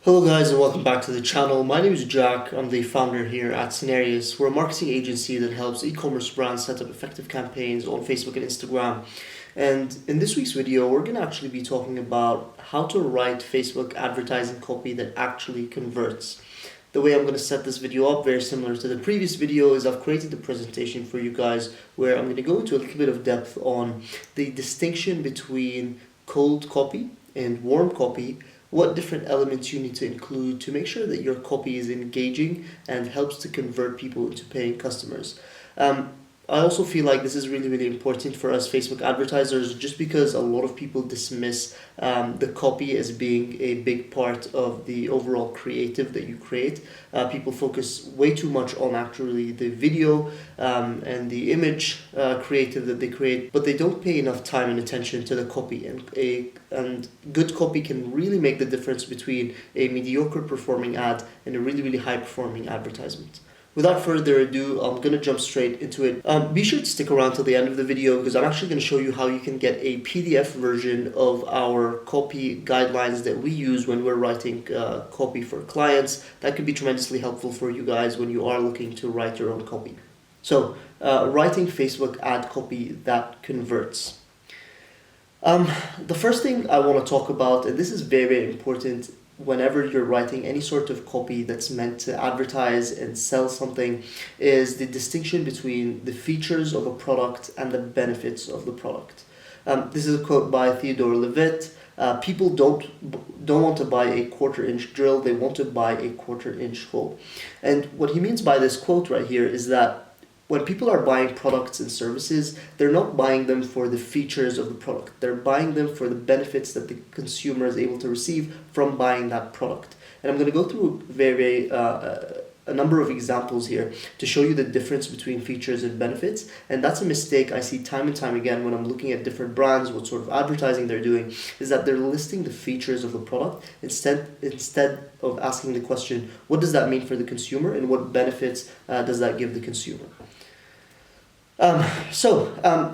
Hello guys and welcome back to the channel. My name is Jack. I'm the founder here at Scenarius. We're a marketing agency that helps e-commerce brands set up effective campaigns on Facebook and Instagram. And in this week's video, we're going to actually be talking about how to write Facebook advertising copy that actually converts. The way I'm going to set this video up, very similar to the previous video, is I've created a presentation for you guys where I'm going to go into a little bit of depth on the distinction between cold copy and warm copy, what different elements you need to include to make sure that your copy is engaging and helps to convert people into paying customers. I also feel like this is really, really important for us Facebook advertisers, just because a lot of people dismiss the copy as being a big part of the overall creative that you create. People focus way too much on actually the video and the image creative that they create, but they don't pay enough time and attention to the copy. And good copy can really make the difference between a mediocre performing ad and a really, really high performing advertisement. Without further ado, I'm going to jump straight into it. Be sure to stick around till the end of the video because I'm actually going to show you how you can get a PDF version of our copy guidelines that we use when we're writing copy for clients. That could be tremendously helpful for you guys when you are looking to write your own copy. So, writing Facebook ad copy that converts. The first thing I want to talk about, and this is very, very important whenever you're writing any sort of copy that's meant to advertise and sell something, is the distinction between the features of a product and the benefits of the product. This is a quote by Theodore Levitt. People don't want to buy a quarter-inch drill, they want to buy a quarter-inch hole. And what he means by this quote right here is that when people are buying products and services, they're not buying them for the features of the product. They're buying them for the benefits that the consumer is able to receive from buying that product. And I'm going to go through a number of examples here to show you the difference between features and benefits. And that's a mistake I see time and time again when I'm looking at different brands, what sort of advertising they're doing, is that they're listing the features of the product instead of asking the question, what does that mean for the consumer and what benefits does that give the consumer?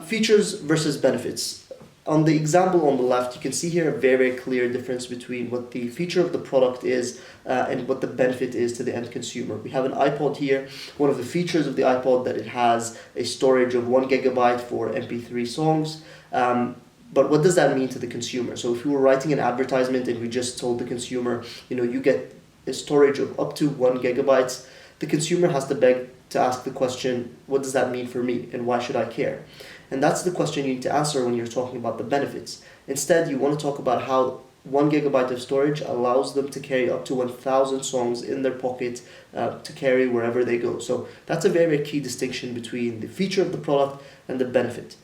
Features versus benefits. On the example on the left, you can see here a very, very clear difference between what the feature of the product is and what the benefit is to the end consumer. We have an iPod here. One of the features of the iPod that it has a storage of 1 gigabyte for MP3 songs. But what does that mean to the consumer? So if we were writing an advertisement and we just told the consumer, you get a storage of up to 1 gigabyte, the consumer has to beg to ask the question, what does that mean for me and why should I care? And that's the question you need to answer when you're talking about the benefits. Instead, you want to talk about how 1 gigabyte of storage allows them to carry up to 1,000 songs in their pocket to carry wherever they go. So that's a very, very key distinction between the feature of the product and the benefit.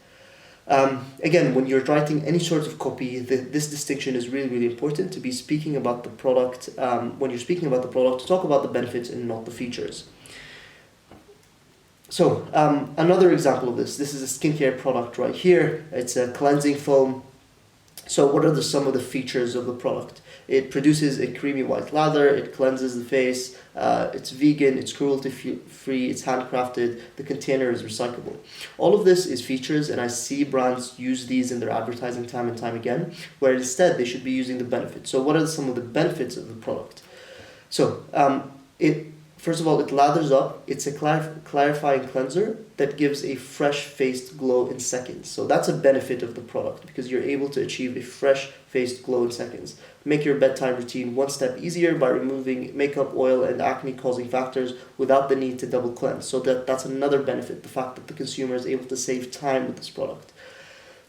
Again, when you're writing any sort of copy, this distinction is really, really important to be speaking about the product. When you're speaking about the product, to talk about the benefits and not the features. So, another example of this is a skincare product right here. It's a cleansing foam. So what are some of the features of the product? It produces a creamy white lather, it cleanses the face, it's vegan, it's cruelty-free, it's handcrafted, the container is recyclable. All of this is features, and I see brands use these in their advertising time and time again, where instead they should be using the benefits. So what are some of the benefits of the product? So, first of all, it lathers up. It's a clarifying cleanser that gives a fresh-faced glow in seconds. So that's a benefit of the product because you're able to achieve a fresh-faced glow in seconds. Make your bedtime routine one step easier by removing makeup, oil, and acne-causing factors without the need to double cleanse. So that's another benefit, the fact that the consumer is able to save time with this product.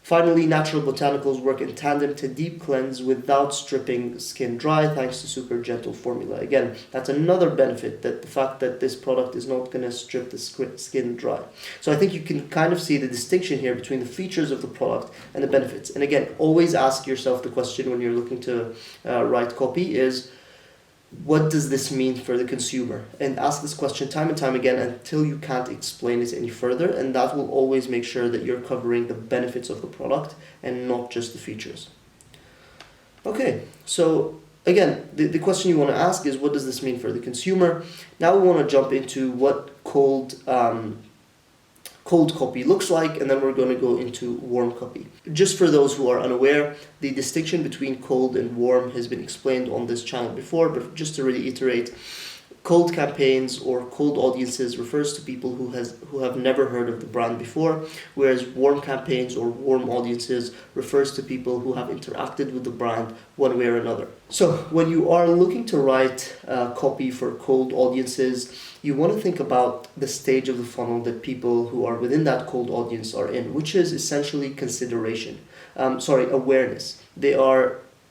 Finally, natural botanicals work in tandem to deep cleanse without stripping skin dry thanks to super gentle formula. Again, that's another benefit, that the fact that this product is not going to strip the skin dry. So I think you can kind of see the distinction here between the features of the product and the benefits. And again, always ask yourself the question when you're looking to write copy is, what does this mean for the consumer? And ask this question time and time again until you can't explain it any further, and that will always make sure that you're covering the benefits of the product and not just the features. Okay, so again, the question you want to ask is, what does this mean for the consumer? Now we want to jump into what cold cold copy looks like, and then we're going to go into warm copy. Just for those who are unaware, the distinction between cold and warm has been explained on this channel before, but just to reiterate, cold campaigns or cold audiences refers to people who have never heard of the brand before, whereas warm campaigns or warm audiences refers to people who have interacted with the brand one way or another. So when you are looking to write copy for cold audiences, you want to think about the stage of the funnel that people who are within that cold audience are in, which is essentially consideration. Awareness.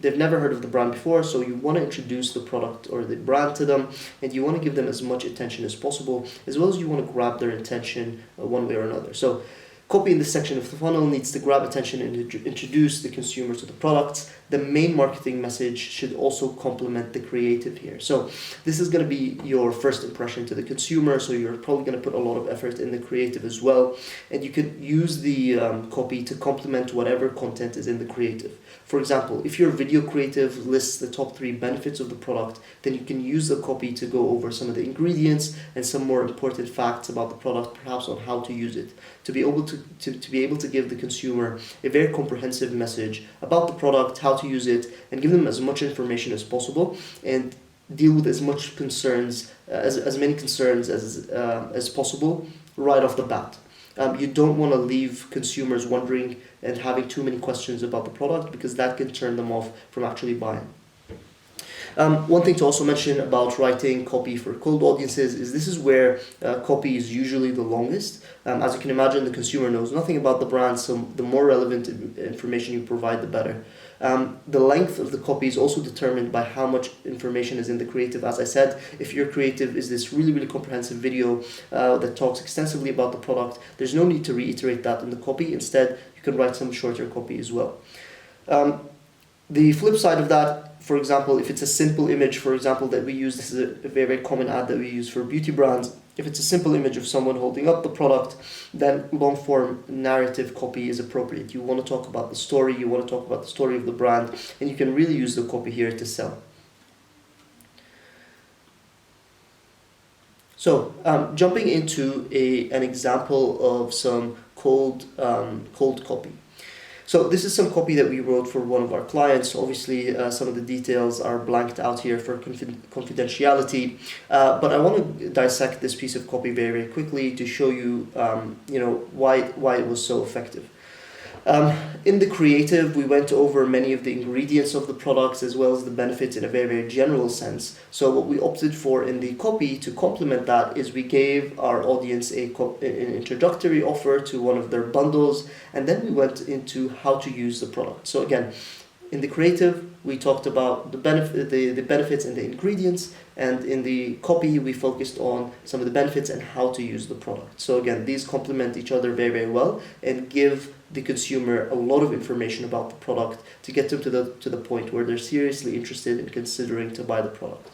They've never heard of the brand before, so you want to introduce the product or the brand to them, and you want to give them as much attention as possible, as well as you want to grab their attention one way or another. So copy in this section of the funnel needs to grab attention and introduce the consumer to the products. The main marketing message should also complement the creative here. So this is going to be your first impression to the consumer, so you're probably going to put a lot of effort in the creative as well. And you can use the copy to complement whatever content is in the creative. For example, if your video creative lists the top 3 benefits of the product, then you can use the copy to go over some of the ingredients and some more important facts about the product, perhaps on how to use it, to be able to give the consumer a very comprehensive message about the product, how to use it, and give them as much information as possible, and deal with as much concerns, as many concerns as possible right off the bat. You don't want to leave consumers wondering and having too many questions about the product, because that can turn them off from actually buying. One thing to also mention about writing copy for cold audiences is this is where copy is usually the longest. As you can imagine, the consumer knows nothing about the brand, so the more relevant information you provide, the better. The length of the copy is also determined by how much information is in the creative. As I said, if your creative is this really, really comprehensive video that talks extensively about the product, there's no need to reiterate that in the copy. Instead, you can write some shorter copy as well. The flip side of that, for example, if it's a simple image, for example, that we use, this is a very, very common ad that we use for beauty brands. If it's a simple image of someone holding up the product, then long form narrative copy is appropriate. You want to talk about the story, you want to talk about the story of the brand, and you can really use the copy here to sell. So, jumping into an example of some cold copy. So this is some copy that we wrote for one of our clients. Obviously, some of the details are blanked out here for confidentiality, but I want to dissect this piece of copy very, very quickly to show you, why it was so effective. In the creative, we went over many of the ingredients of the products as well as the benefits in a very, very general sense. So what we opted for in the copy to complement that is we gave our audience an introductory offer to one of their bundles, and then we went into how to use the product. So again, in the creative, we talked about the benefits and the ingredients, and in the copy, we focused on some of the benefits and how to use the product. So again, these complement each other very, very well and give the consumer a lot of information about the product to get them to the point where they're seriously interested in considering to buy the product.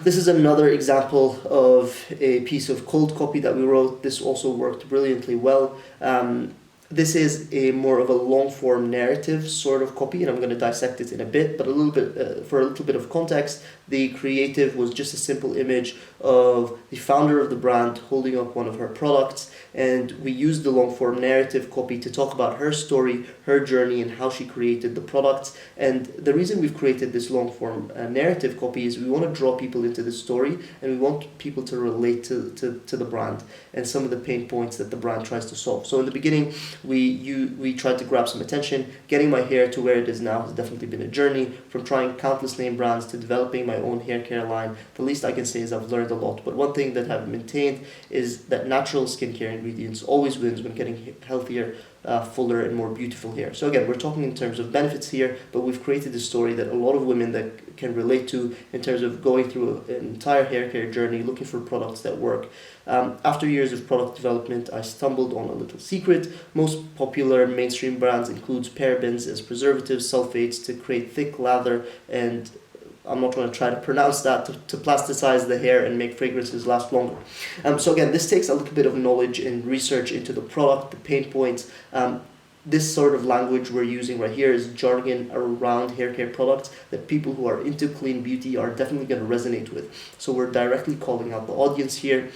This is another example of a piece of cold copy that we wrote. This also worked brilliantly well. This is more of a long-form narrative sort of copy, and I'm going to dissect it in a bit, but for a little bit of context, the creative was just a simple image of the founder of the brand holding up one of her products, and we used the long-form narrative copy to talk about her story, her journey, and how she created the products. And the reason we've created this long-form narrative copy is we want to draw people into the story, and we want people to relate to the brand and some of the pain points that the brand tries to solve. So in the beginning, we tried to grab some attention. Getting my hair to where it is now has definitely been a journey, from trying countless name brands to developing my own hair care line. The least I can say is I've learned a lot, but one thing that I've maintained is that natural skincare ingredients always wins when getting healthier, fuller and more beautiful hair. So again, we're talking in terms of benefits here, but we've created a story that a lot of women that can relate to in terms of going through an entire hair care journey, looking for products that work. After years of product development, I stumbled on a little secret. Most popular mainstream brands includes parabens as preservatives, sulfates to create thick lather, and I'm not going to try to pronounce that, to plasticize the hair and make fragrances last longer. So again, this takes a little bit of knowledge and research into the product, the pain points. this sort of language we're using right here is jargon around hair care products that people who are into clean beauty are definitely going to resonate with. So we're directly calling out the audience here.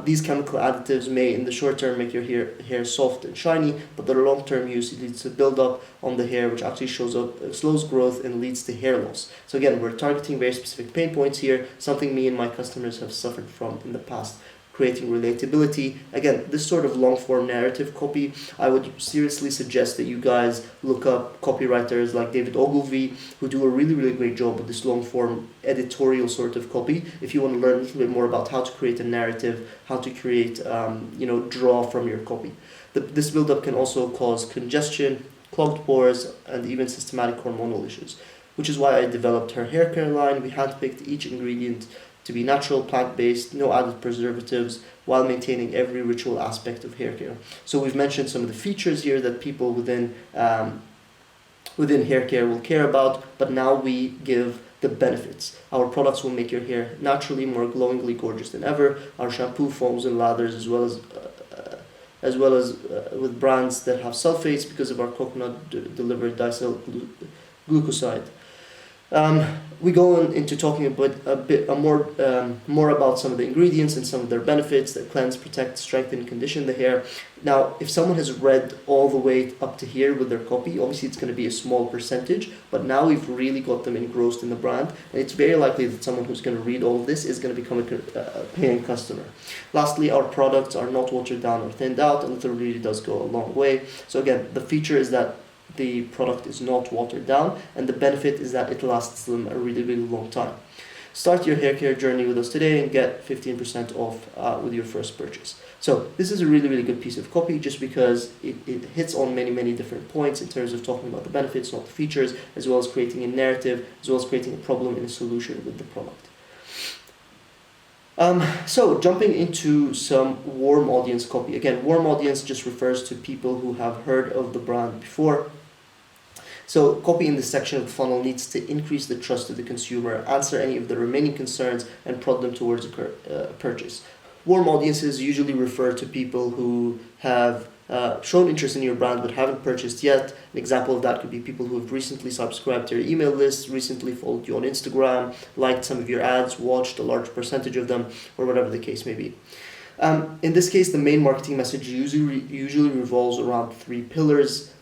These chemical additives may, in the short term, make your hair soft and shiny, but their long-term use leads to build-up on the hair, which actually slows growth and leads to hair loss. So again, we're targeting very specific pain points here, something me and my customers have suffered from in the past. Creating relatability. Again, this sort of long-form narrative copy, I would seriously suggest that you guys look up copywriters like David Ogilvy, who do a really, really great job with this long-form editorial sort of copy. If you want to learn a little bit more about how to create a narrative, how to create, draw from your copy. This buildup can also cause congestion, clogged pores, and even systematic hormonal issues, which is why I developed her hair care line. We handpicked each ingredient to be natural, plant-based, no added preservatives, while maintaining every ritual aspect of hair care. So we've mentioned some of the features here that people within hair care will care about, but now we give the benefits. Our products will make your hair naturally more glowingly gorgeous than ever. Our shampoo, foams, and lathers, as well as with brands that have sulfates because of our coconut delivered diacetyl glucoside. We go into talking more about some of the ingredients and some of their benefits that cleanse, protect, strengthen, and condition the hair. Now, if someone has read all the way up to here with their copy, obviously it's going to be a small percentage, but now we've really got them engrossed in the brand, and it's very likely that someone who's going to read all of this is going to become a paying customer. Lastly, our products are not watered down or thinned out, and it really does go a long way. So again, the feature is that the product is not watered down, and the benefit is that it lasts them a really, really long time. Start your hair care journey with us today and get 15% off with your first purchase. So this is a really, really good piece of copy just because it hits on many, many different points in terms of talking about the benefits, not the features, as well as creating a narrative, as well as creating a problem and a solution with the product. So jumping into some warm audience copy. Again, warm audience just refers to people who have heard of the brand before. So copy in this section of the funnel needs to increase the trust of the consumer, answer any of the remaining concerns, and prod them towards a purchase. Warm audiences usually refer to people who have shown interest in your brand but haven't purchased yet. An example of that could be people who have recently subscribed to your email list, recently followed you on Instagram, liked some of your ads, watched a large percentage of them, or whatever the case may be. In this case, the main marketing message usually revolves around 3 pillars.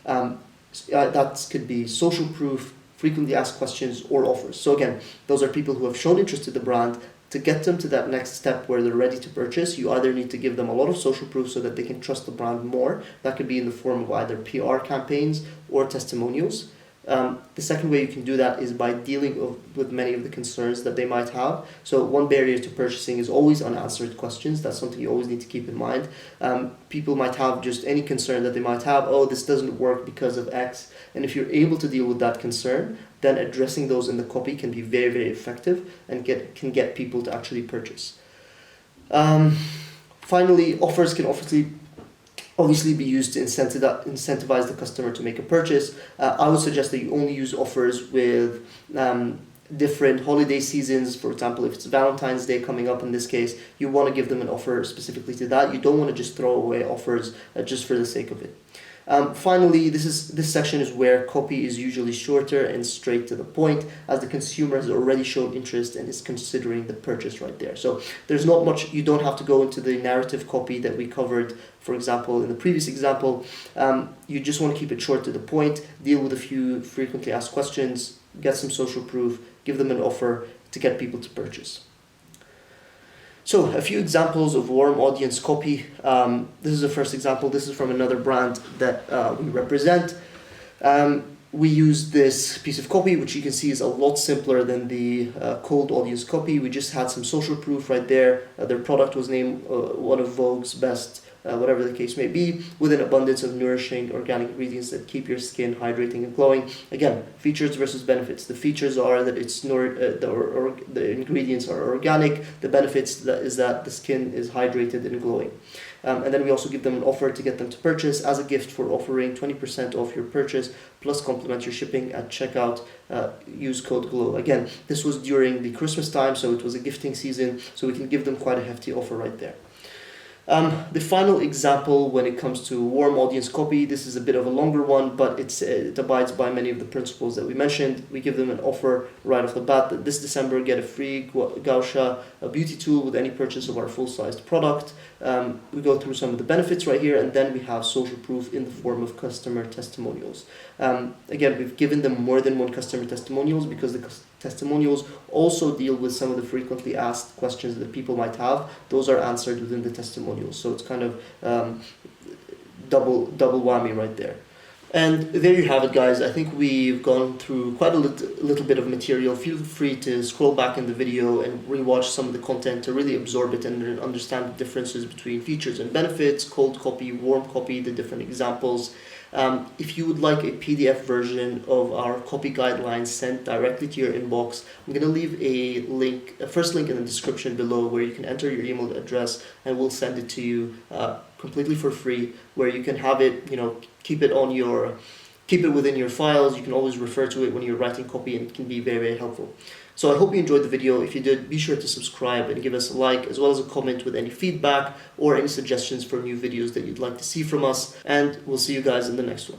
That could be social proof, frequently asked questions, or offers. So again, those are people who have shown interest in the brand. To get them to that next step where they're ready to purchase, you either need to give them a lot of social proof so that they can trust the brand more. That could be in the form of either PR campaigns or testimonials. The second way you can do that is by dealing with many of the concerns that they might have. So one barrier to purchasing is always unanswered questions. That's something you always need to keep in mind. People might have just any concern that they might have. Oh, this doesn't work because of X. And if you're able to deal with that concern, then addressing those in the copy can be very, very effective and can get people to actually purchase. Finally, offers can obviously be used to incentivize the customer to make a purchase. I would suggest that you only use offers with different holiday seasons. For example, if it's Valentine's Day coming up in this case, you want to give them an offer specifically to that. You don't want to just throw away offers just for the sake of it. Finally, this section is where copy is usually shorter and straight to the point, as the consumer has already shown interest and is considering the purchase right there. So there's not much, you don't have to go into the narrative copy that we covered, for example, in the previous example. You just want to keep it short to the point, deal with a few frequently asked questions, get some social proof, give them an offer to get people to purchase. So a few examples of warm audience copy. This is the first example. This is from another brand that we represent. We use this piece of copy, which you can see is a lot simpler than the cold audience copy. We just had some social proof right there. Their product was named one of Vogue's best, whatever the case may be, with an abundance of nourishing organic ingredients that keep your skin hydrating and glowing. Again, features versus benefits. The features are that the ingredients are organic. The benefits is that the skin is hydrated and glowing. And then we also give them an offer to get them to purchase as a gift for offering 20% off your purchase plus complimentary shipping at checkout. Use code GLOW. Again, this was during the Christmas time, so it was a gifting season, so we can give them quite a hefty offer right there. The final example when it comes to warm audience copy, this is a bit of a longer one, but it abides by many of the principles that we mentioned. We give them an offer right off the bat that this December get a free Gausha a beauty tool with any purchase of our full-sized product. We go through some of the benefits right here, and then we have social proof in the form of customer testimonials. Again, we've given them more than one customer testimonials because the testimonials also deal with some of the frequently asked questions that people might have. Those are answered within the testimonials, so it's kind of double whammy right there. And there you have it, guys. I think we've gone through quite a little bit of material. Feel free to scroll back in the video and rewatch some of the content to really absorb it and understand the differences between features and benefits, cold copy, warm copy, the different examples. If you would like a PDF version of our copy guidelines sent directly to your inbox, I'm going to leave a first link in the description below where you can enter your email address and we'll send it to you completely for free, where you can have it, keep it within your files. You can always refer to it when you're writing copy, and it can be very, very helpful. So I hope you enjoyed the video. If you did, be sure to subscribe and give us a like, as well as a comment with any feedback or any suggestions for new videos that you'd like to see from us. And we'll see you guys in the next one.